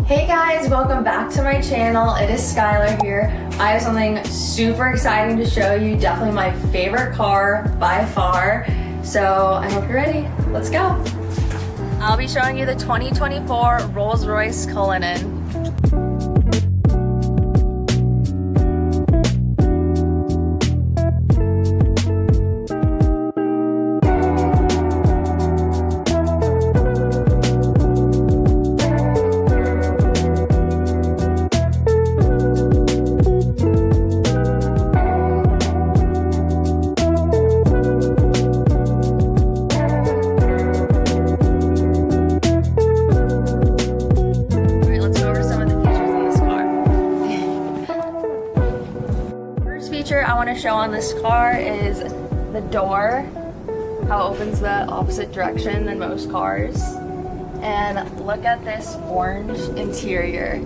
Hey guys, welcome back to my channel. It is Skylar here. I have something super exciting to show you. Definitely my favorite car by far. So I hope you're ready. Let's go. I'll be showing you the 2024 Rolls Royce Cullinan. I want to show on this car is the door, how it opens the opposite direction than most cars. And look at this orange interior.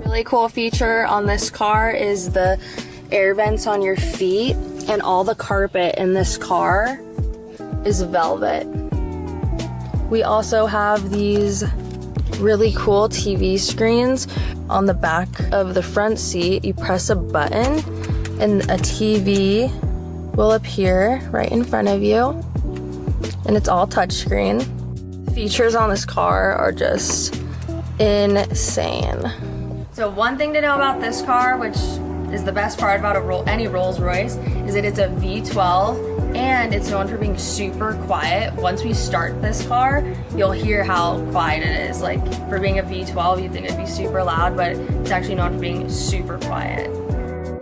Really cool feature on this car is the air vents on your feet, and all the carpet in this car is velvet. We also have these really cool TV screens on the back of the front seat. You press a button and a TV will appear right in front of you, and it's all touchscreen. Features on this car are just insane. So one thing to know about this car, which is the best part about any Rolls Royce, is that it's a V12. And it's known for being super quiet. Once we start this car, you'll hear how quiet it is. Like, for being a V12, you'd think it'd be super loud, but it's actually known for being super quiet.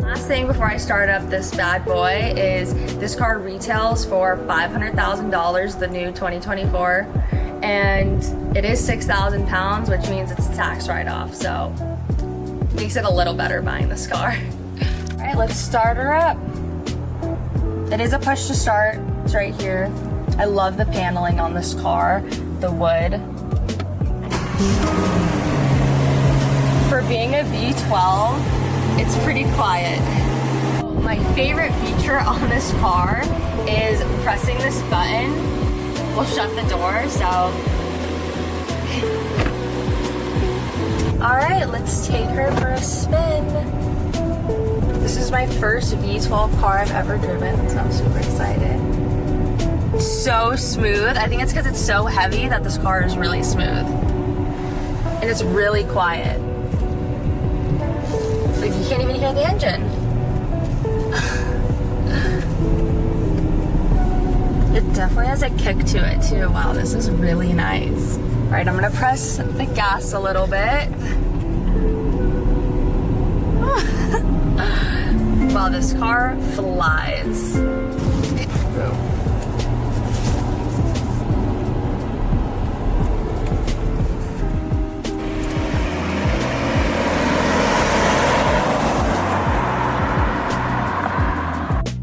Last thing before I start up this bad boy is this car retails for $500,000, the new 2024, and it is 6,000 pounds, which means it's a tax write-off, so makes it a little better buying this car. All right, let's start her up. It is a push to start. It's right here. I love the paneling on this car, the wood. For being a V12, it's pretty quiet. My favorite feature on this car is pressing this button will shut the door, so. All right, let's take her for a spin. This is my first V12 car I've ever driven, so I'm super excited. So smooth. I think it's because it's so heavy that this car is really smooth. And it's really quiet. Like, you can't even hear the engine. It definitely has a kick to it too. Wow, this is really nice. All right, I'm gonna press the gas a little bit. Wow, this car flies.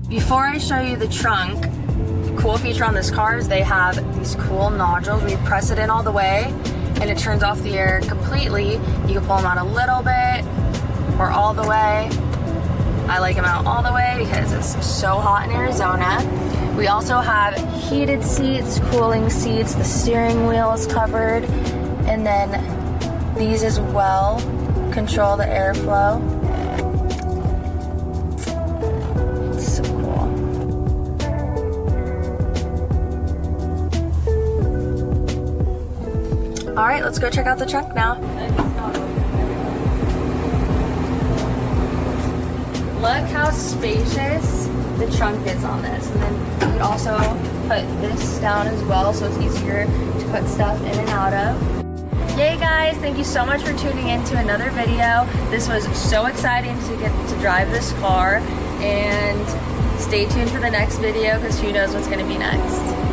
Before I show you the trunk, the cool feature on this car is they have these cool nodules where you press it in all the way and it turns off the air completely. You can pull them out a little bit or all the way. I like them out all the way because it's so hot in Arizona. We also have heated seats, cooling seats, the steering wheel is covered, and then these as well control the airflow. It's so cool. All right, let's go check out the trunk now. Look how spacious the trunk is on this. And then you can also put this down as well, so it's easier to put stuff in and out of. Yay guys, thank you so much for tuning in to another video. This was so exciting to get to drive this car, and stay tuned for the next video because who knows what's gonna be next.